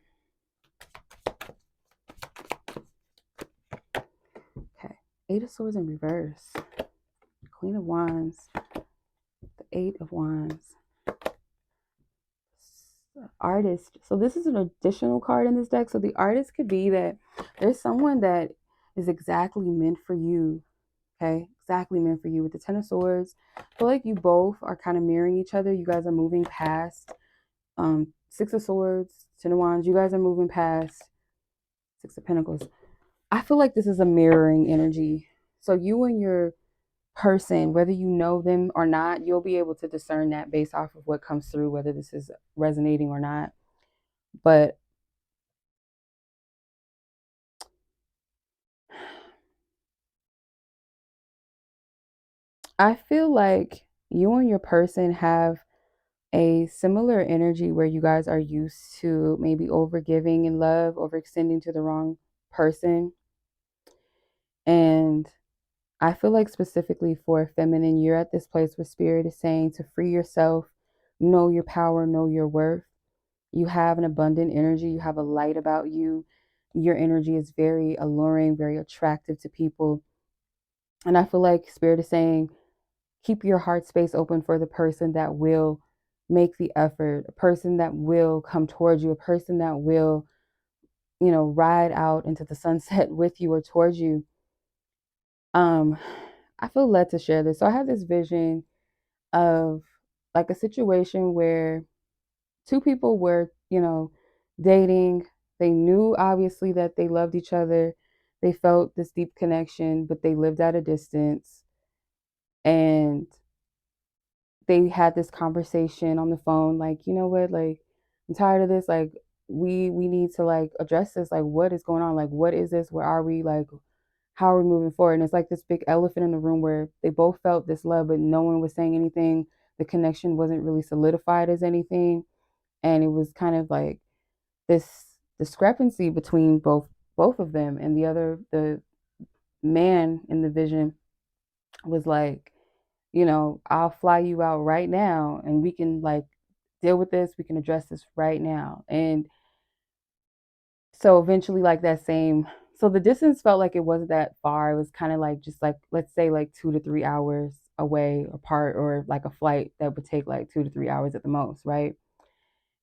Okay. 8 of Swords in reverse, Queen of Wands, the 8 of Wands, Artist. So this is an additional card in this deck. So the Artist could be that there's someone that is exactly meant for you. Okay, exactly meant for you. With the 10 of Swords, I feel like you both are kind of mirroring each other. You guys are moving past 6 of Swords, 10 of Wands. You guys are moving past 6 of Pentacles. I feel like this is a mirroring energy. So you and your person, whether you know them or not, you'll be able to discern that based off of what comes through, whether this is resonating or not. But I feel like you and your person have a similar energy where you guys are used to maybe overgiving in love, overextending to the wrong person. And I feel like specifically for feminine, you're at this place where spirit is saying to free yourself, know your power, know your worth. You have an abundant energy. You have a light about you. Your energy is very alluring, very attractive to people. And I feel like spirit is saying, keep your heart space open for the person that will make the effort, a person that will come towards you, a person that will, you know, ride out into the sunset with you or towards you. Um, I feel led to share this. So I had this vision of like a situation where two people were, dating. They knew obviously that they loved each other. They felt this deep connection, but they lived at a distance. And they had this conversation on the phone, like, you know what, like, I'm tired of this. Like, we need to like address this. Like, what is going on? Like, what is this? Where are we? Like, how are we moving forward? And it's like this big elephant in the room where they both felt this love, but no one was saying anything. The connection wasn't really solidified as anything. And it was kind of like this discrepancy between both of them. And the man in the vision was like, I'll fly you out right now and we can like deal with this. We can address this right now. And so eventually, like that same, so the distance felt like it wasn't that far. It was kind of like just like, let's say like 2 to 3 hours away apart, or like a flight that would take like 2 to 3 hours at the most, right?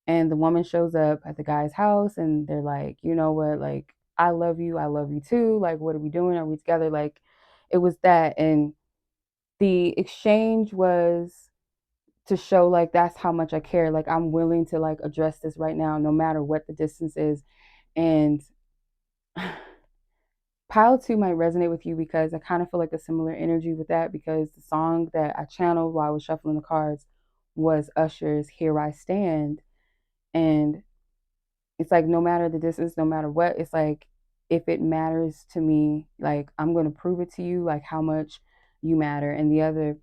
And the woman shows up at the guy's house and they're like, you know what, like, I love you. I love you too. Like, what are we doing? Are we together? Like, it was that. And the exchange was to show like that's how much I care. Like, I'm willing to like address this right now, no matter what the distance is. And Pile 2 might resonate with you because I kind of feel like a similar energy with that, because the song that I channeled while I was shuffling the cards was Usher's Here I Stand. And it's like, no matter the distance, no matter what, it's like, if it matters to me, like, I'm going to prove it to you, like, how much you matter. And the other,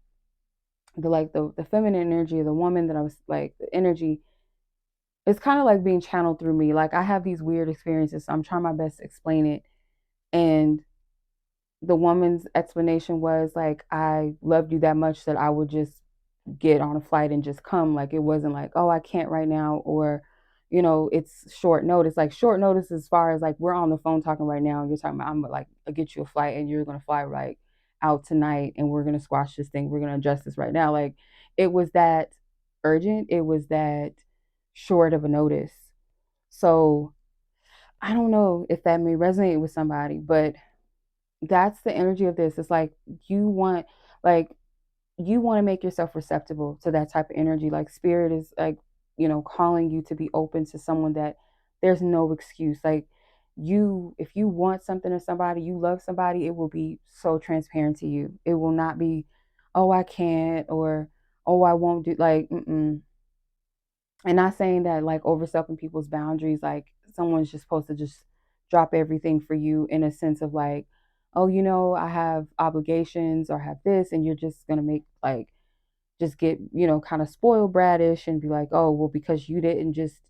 the feminine energy of the woman that I was like, the energy, it's kind of like being channeled through me. Like, I have these weird experiences, so I'm trying my best to explain it. And the woman's explanation was like, I loved you that much that I would just get on a flight and just come. Like, it wasn't like, oh, I can't right now, or it's short notice. Like, short notice as far as like, we're on the phone talking right now and you're talking about, I'm like, I'll get you a flight and you're gonna fly right out tonight and we're gonna squash this thing, we're gonna adjust this right now. Like, it was that urgent, it was that short of a notice. So I don't know if that may resonate with somebody, but that's the energy of this. It's like, you want, like, you want to make yourself receptible to that type of energy. Like, spirit is like, calling you to be open to someone that there's no excuse. Like, if you want something or somebody, you love somebody, it will be so transparent to you. It will not be, oh, I can't, or oh, I won't do, like, and not saying that like overstepping people's boundaries, like someone's just supposed to just drop everything for you, in a sense of like, oh, I have obligations or have this, and you're just gonna make like, just get, kind of spoiled bratish and be like, oh, well, because you didn't just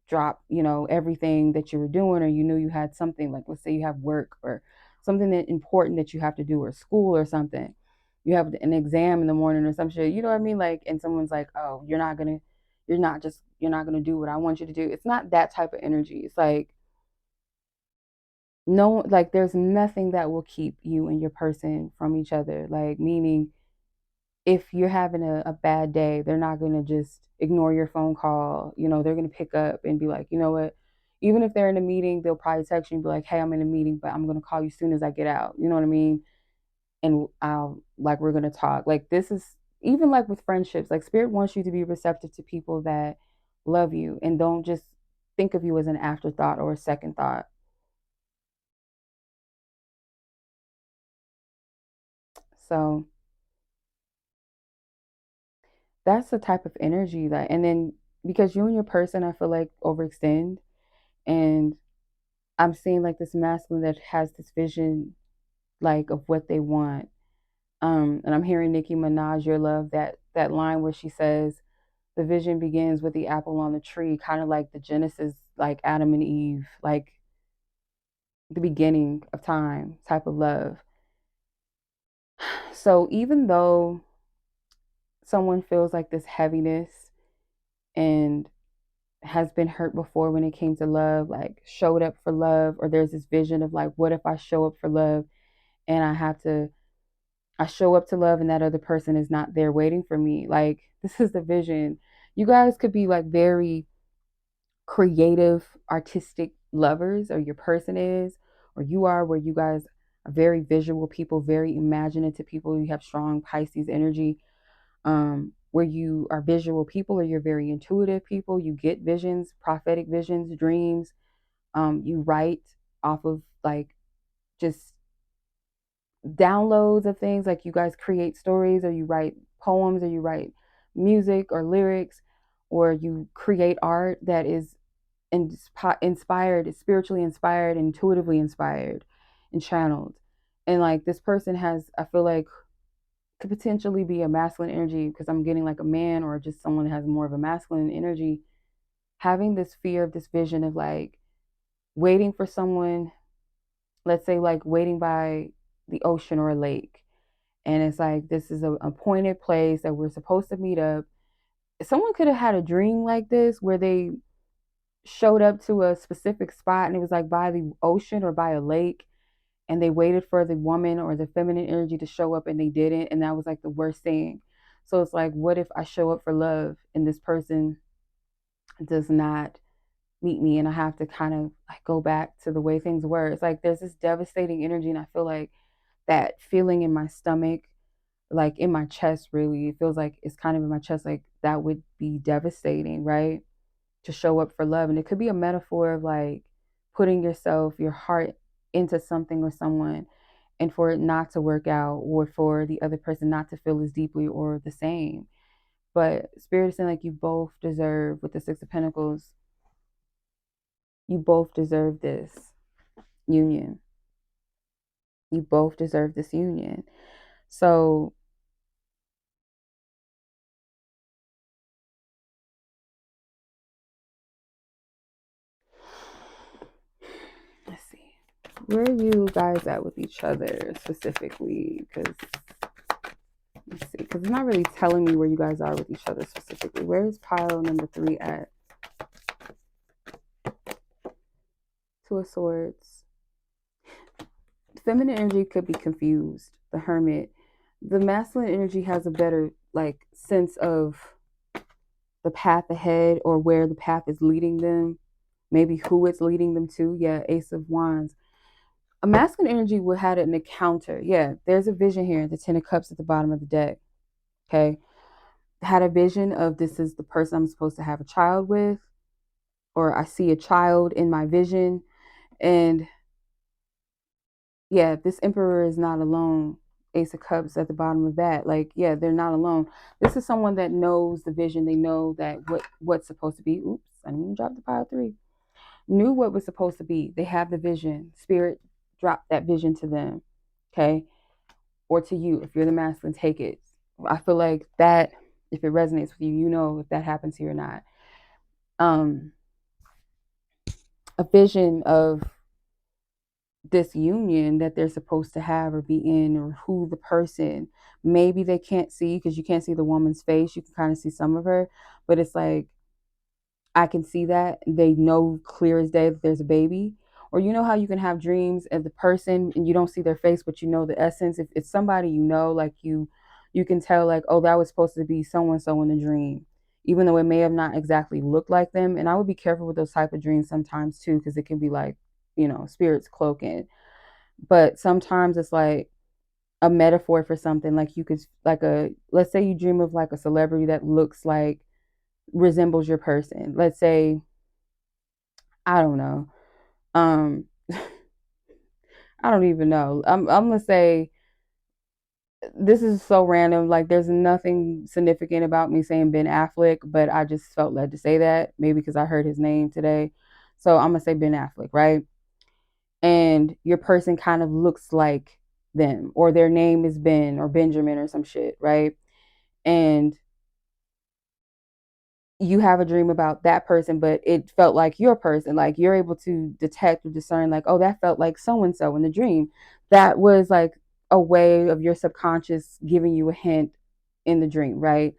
drop, everything that you were doing, or you knew you had something, like, let's say you have work or something that important that you have to do, or school or something. You have an exam in the morning or some shit, you know what I mean? Like, and someone's like, oh, you're not gonna do what I want you to do. It's not that type of energy. It's like, no, like, there's nothing that will keep you and your person from each other. Like, meaning, if you're having a bad day, they're not going to just ignore your phone call. They're going to pick up and be like, you know what? Even if they're in a meeting, they'll probably text you and be like, hey, I'm in a meeting, but I'm going to call you as soon as I get out. You know what I mean? And we're going to talk. Like, this is even like with friendships, like, spirit wants you to be receptive to people that love you and don't just think of you as an afterthought or a second thought. So that's the type of energy that, and then because you and your person, I feel like, overextend. And I'm seeing like this masculine that has this vision, like, of what they want. And I'm hearing Nicki Minaj, Your Love, that line where she says, the vision begins with the apple on the tree, kind of like the Genesis, like Adam and Eve, like the beginning of time type of love. So even though someone feels like this heaviness and has been hurt before when it came to love, like showed up for love, or there's this vision of like, what if I show up for love and I show up to love and that other person is not there waiting for me. Like, this is the vision. You guys could be like very creative, artistic lovers, or your person is, or you are, where you guys very visual people, very imaginative people. You have strong Pisces energy, where you are visual people, or you're very intuitive people. You get visions, prophetic visions, dreams. You write off of like just downloads of things, like you guys create stories, or you write poems, or you write music or lyrics, or you create art that is inspired, spiritually inspired, intuitively inspired, and channeled. And like this person has, I feel like, could potentially be a masculine energy, because I'm getting like a man, or just someone that has more of a masculine energy, having this fear of this vision of like waiting for someone, let's say like waiting by the ocean or a lake. And it's like, this is a appointed place that we're supposed to meet up. Someone could have had a dream like this where they showed up to a specific spot, and it was like by the ocean or by a lake, and they waited for the woman or the feminine energy to show up, and they didn't. And that was like the worst thing. So it's like, what if I show up for love and this person does not meet me, and I have to kind of like go back to the way things were? It's like there's this devastating energy, and I feel like that feeling in my stomach, like in my chest, really, it feels like it's kind of in my chest, like that would be devastating, right? To show up for love. And it could be a metaphor of like putting yourself, your heart, into something or someone, and for it not to work out, or for the other person not to feel as deeply or the same. But Spirit is saying like you both deserve, with the Six of Pentacles, you both deserve this union. You both deserve this union. So let's see, where are you guys at with each other specifically? Because let's see, because it's not really telling me where you guys are with each other specifically. Where is pile number 3 at? Two of Swords. Feminine energy could be confused. The Hermit. The masculine energy has a better like sense of the path ahead, or where the path is leading them. Maybe who it's leading them to. Yeah, Ace of Wands. A masculine energy would have an encounter. Yeah, there's a vision here. The Ten of Cups at the bottom of the deck. Okay. Had a vision of, this is the person I'm supposed to have a child with, or I see a child in my vision. And yeah, this Emperor is not alone. Ace of Cups at the bottom of that. Like, yeah, they're not alone. This is someone that knows the vision. They know that what's supposed to be. Oops, I didn't even drop the pile 3. Knew what was supposed to be. They have the vision. Spirit dropped that vision to them. Okay. Or to you, if you're the masculine, take it. I feel like that, if it resonates with you, you know if that happens to you or not. A vision of this union that they're supposed to have or be in, or who the person, maybe they can't see, because you can't see the woman's face. You can kind of see some of her, but it's like, I can see that they know clear as day that there's a baby. Or you know how you can have dreams of the person and you don't see their face, but you know the essence. If it's somebody you know, like you can tell like, oh, that was supposed to be so and so in the dream, even though it may have not exactly looked like them. And I would be careful with those type of dreams sometimes too, because it can be like, spirits cloaking. But sometimes it's like a metaphor for something. Like you could, like, let's say you dream of like a celebrity that looks like, resembles your person. Let's say, I don't know. Um, I don't even know. I'm gonna say, this is so random. Like, there's nothing significant about me saying Ben Affleck, but I just felt led to say that, maybe because I heard his name today. So I'm gonna say Ben Affleck, right? And your person kind of looks like them, or their name is Ben or Benjamin or some shit, right? And you have a dream about that person, but it felt like your person. Like, you're able to detect or discern, like, oh, that felt like so and so in the dream. That was like a way of your subconscious giving you a hint in the dream, right?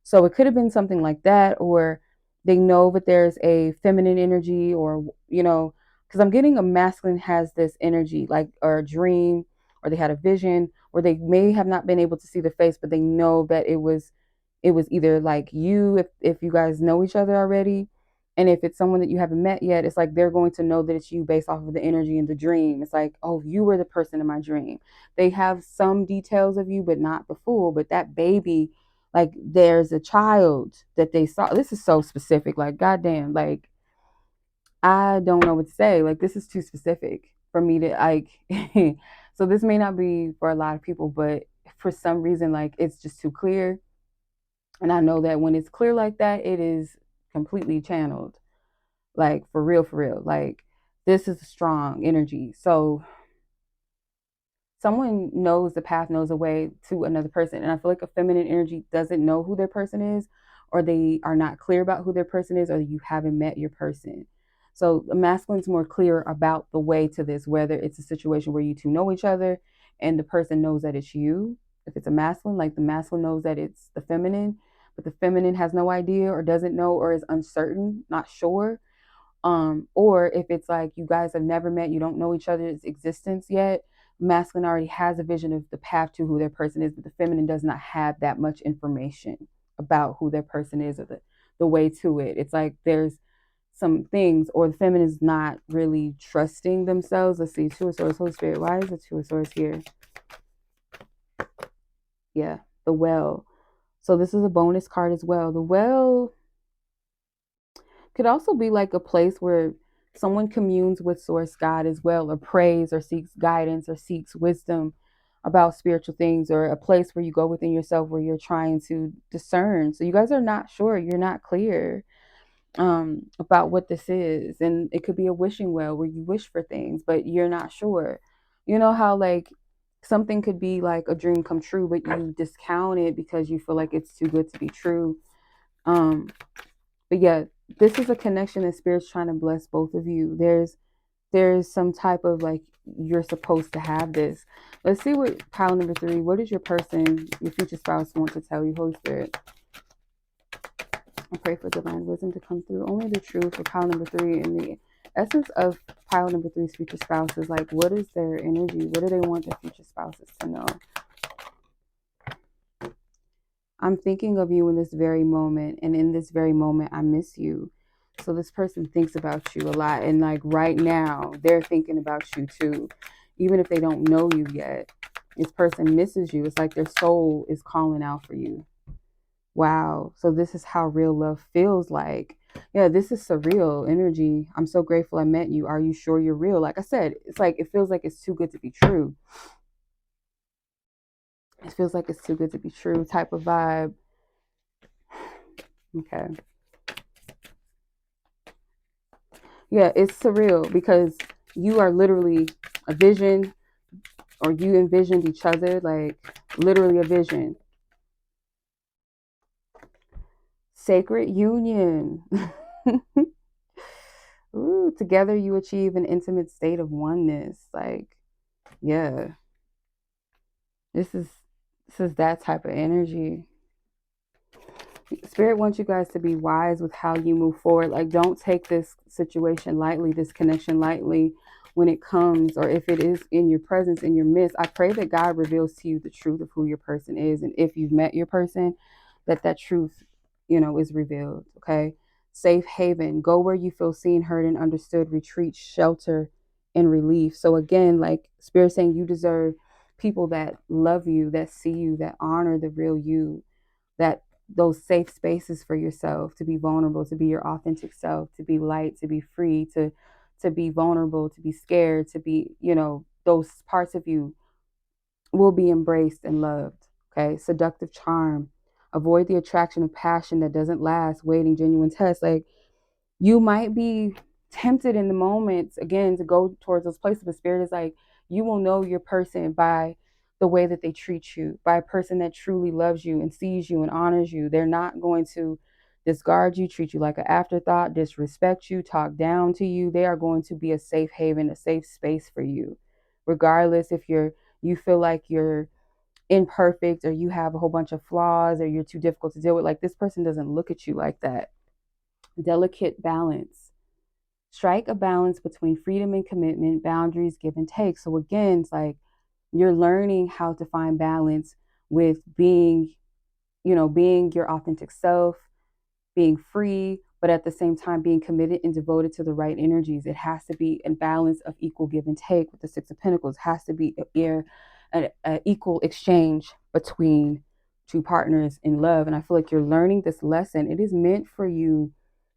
So it could have been something like that, or they know that there's a feminine energy, or, because I'm getting a masculine has this energy, like, or a dream, or they had a vision, or they may have not been able to see the face, but they know that it was either like you, if you guys know each other already, And if it's someone that you haven't met yet, it's like they're going to know that it's you based off of the energy in the dream. It's like, oh, you were the person in my dream. They have some details of you, but not the full. But that baby, like there's a child that they saw. This is so specific. Like, goddamn, like I don't know what to say. Like, this is too specific for me to like. So this may not be for a lot of people, but for some reason, like it's just too clear. And I know that when it's clear like that, it is completely channeled. Like for real. Like this is a strong energy. So someone knows the path, knows a way to another person. And I feel like a feminine energy doesn't know who their person is, or they are not clear about who their person is, or you haven't met your person. So the masculine's more clear about the way to this, whether it's a situation where you two know each other and the person knows that it's you. If it's a masculine, like the masculine knows that it's the feminine, but the feminine has no idea or doesn't know or is uncertain, not sure. Or if it's like you guys have never met, you don't know each other's existence yet, masculine already has a vision of the path to who their person is, but the feminine does not have that much information about who their person is or the way to it. It's like there's some things, or the feminine is not really trusting themselves. Let's see, Two of Swords, Holy Spirit. Why is the Two of Swords here? Yeah, the well. So this is a bonus card as well. The well could also be like a place where someone communes with source God as well, or prays or seeks guidance or seeks wisdom about spiritual things, or a place where you go within yourself where you're trying to discern. So you guys are not sure, you're not clear about what this is. And it could be a wishing well where you wish for things, but you're not sure. You know how like something could be like a dream come true, but you discount it because you feel like it's too good to be true. But yeah, this is a connection that Spirit's trying to bless both of you. There's some type of like you're supposed to have this. Let's see what pile number 3. What does your person, your future spouse, want to tell you, Holy Spirit? I pray for divine wisdom to come through. Only the truth for pile number 3. And the essence of pile number 3's future spouse is like, what is their energy? What do they want their future spouses to know? I'm thinking of you in this very moment, and in this very moment, I miss you. So this person thinks about you a lot, and like right now, they're thinking about you too, even if they don't know you yet. This person misses you. It's like their soul is calling out for you. Wow. So this is how real love feels like. Yeah, this is surreal energy. I'm so grateful I met you. Are you sure you're real? Like I said, it's like it feels like it's too good to be true. It feels like it's too good to be true type of vibe. Okay. Yeah, it's surreal because you are literally a vision, or you envisioned each other, like literally a vision. Sacred union. Ooh, together you achieve an intimate state of oneness. Like, yeah, this is that type of energy. Spirit wants you guys to be wise with how you move forward. Like, don't take this situation lightly, this connection lightly when it comes, or if it is in your presence, in your midst. I pray that God reveals to you the truth of who your person is. And if you've met your person, that truth, is revealed. Okay. Safe haven. Go where you feel seen, heard, and understood. Retreat, shelter, and relief. So again, like Spirit saying, you deserve people that love you, that see you, that honor the real you, that those safe spaces for yourself to be vulnerable, to be your authentic self, to be light, to be free, to be vulnerable, to be scared, to be, those parts of you will be embraced and loved. Okay. Seductive charm. Avoid the attraction of passion that doesn't last, waiting, genuine test. Like, you might be tempted in the moment again to go towards those places, but Spirit is like, you will know your person by the way that they treat you, by a person that truly loves you and sees you and honors you. They're not going to discard you, treat you like an afterthought, disrespect you, talk down to you. They are going to be a safe haven, a safe space for you, regardless if you feel like you're imperfect, or you have a whole bunch of flaws, or you're too difficult to deal with. Like, this person doesn't look at you like that. Delicate balance. Strike a balance between freedom and commitment, boundaries, give and take. So again, it's like you're learning how to find balance with being your authentic self, being free, but at the same time being committed and devoted to the right energies. It has to be a balance of equal give and take with the Six of Pentacles. It has to be an equal exchange between two partners in love. And I feel like you're learning this lesson. It is meant for you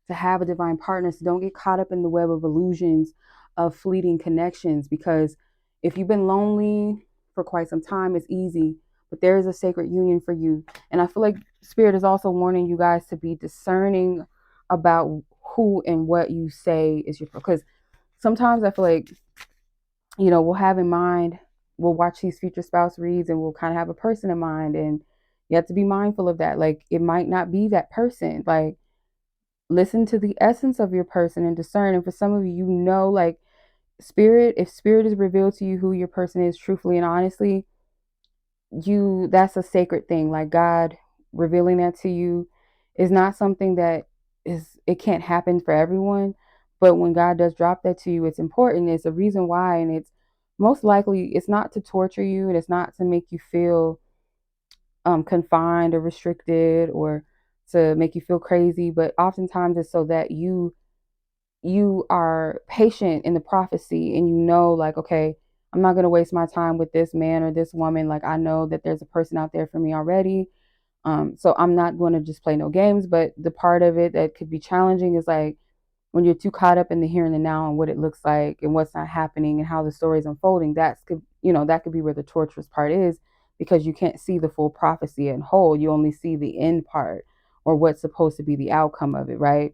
to have a divine partner. So don't get caught up in the web of illusions of fleeting connections, because if you've been lonely for quite some time, it's easy, but there is a sacred union for you. And I feel like Spirit is also warning you guys to be discerning about who and what you say is your, because sometimes I feel like, we'll have in mind, we'll watch these future spouse reads and we'll kind of have a person in mind, and you have to be mindful of that. Like, it might not be that person. Like, listen to the essence of your person and discern. And for some of you, like, if spirit is revealed to you who your person is truthfully and honestly, that's a sacred thing. Like, God revealing that to you is not something that it can't happen for everyone, but when God does drop that to you, it's important. It's a reason why, and it's most likely, it's not to torture you, and it's not to make you feel confined or restricted or to make you feel crazy, but oftentimes it's so that you are patient in the prophecy, and like, okay, I'm not going to waste my time with this man or this woman. Like, I know that there's a person out there for me already. So I'm not going to just play no games. But the part of it that could be challenging is like when you're too caught up in the here and the now and what it looks like and what's not happening and how the story is unfolding. That could be where the torturous part is, because you can't see the full prophecy in whole. You only see the end part, or what's supposed to be the outcome of it, right?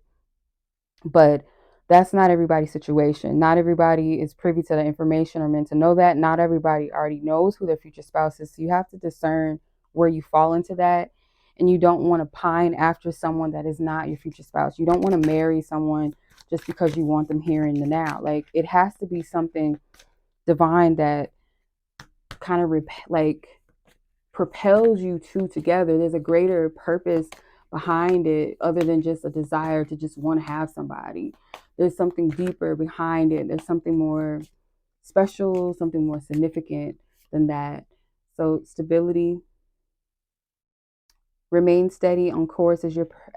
But that's not everybody's situation. Not everybody is privy to the information or meant to know that. Not everybody already knows who their future spouse is. So you have to discern where you fall into that. And you don't want to pine after someone that is not your future spouse. You don't want to marry someone just because you want them here in the now. Like, it has to be something divine that kind of propels you two together. There's a greater purpose behind it other than just a desire to just want to have somebody. There's something deeper behind it. There's something more special, something more significant than that. So stability, remain steady on course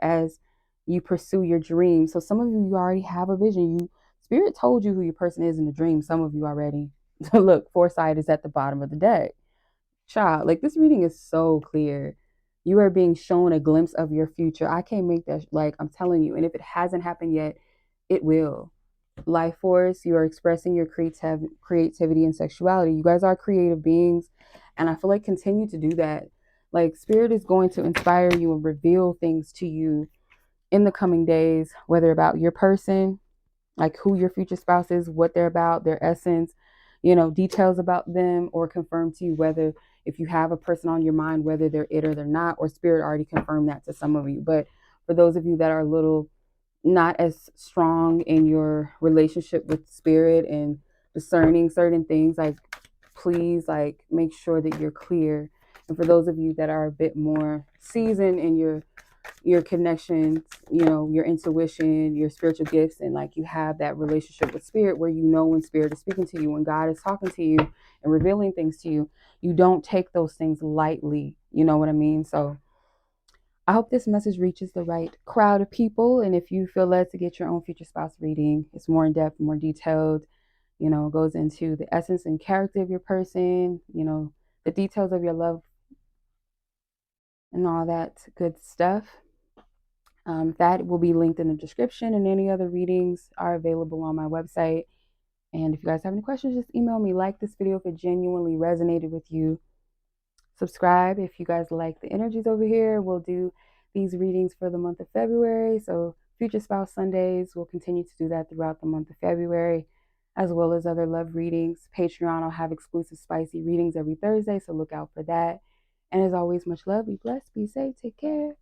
as you pursue your dream. So some of you already have a vision. Spirit told you who your person is in the dream. Some of you already. Look, foresight is at the bottom of the deck. Child, like, this reading is so clear. You are being shown a glimpse of your future. I can't make that, like, I'm telling you. And if it hasn't happened yet, it will. Life force, you are expressing your creativity and sexuality. You guys are creative beings. And I feel like continue to do that. Like, Spirit is going to inspire you and reveal things to you in the coming days, whether about your person, like who your future spouse is, what they're about, their essence, details about them, or confirm to you whether, if you have a person on your mind, whether they're it or they're not, or Spirit already confirmed that to some of you. But for those of you that are a little not as strong in your relationship with Spirit and discerning certain things, like, please, like, make sure that you're clear. And for those of you that are a bit more seasoned in your connections, your intuition, your spiritual gifts, and like you have that relationship with Spirit where when Spirit is speaking to you, when God is talking to you and revealing things to you, you don't take those things lightly. You know what I mean? So I hope this message reaches the right crowd of people. And if you feel led to get your own future spouse reading, it's more in depth, more detailed, goes into the essence and character of your person, the details of your love and all that good stuff. That will be linked in the description, and any other readings are available on my website. And if you guys have any questions, just email me. Like this video if it genuinely resonated with you. Subscribe if you guys like the energies over here. We'll do these readings for the month of February. So Future Spouse Sundays, we'll continue to do that throughout the month of February, as well as other love readings. Patreon will have exclusive spicy readings every Thursday, so look out for that. And as always, much love. Be blessed. Be safe. Take care.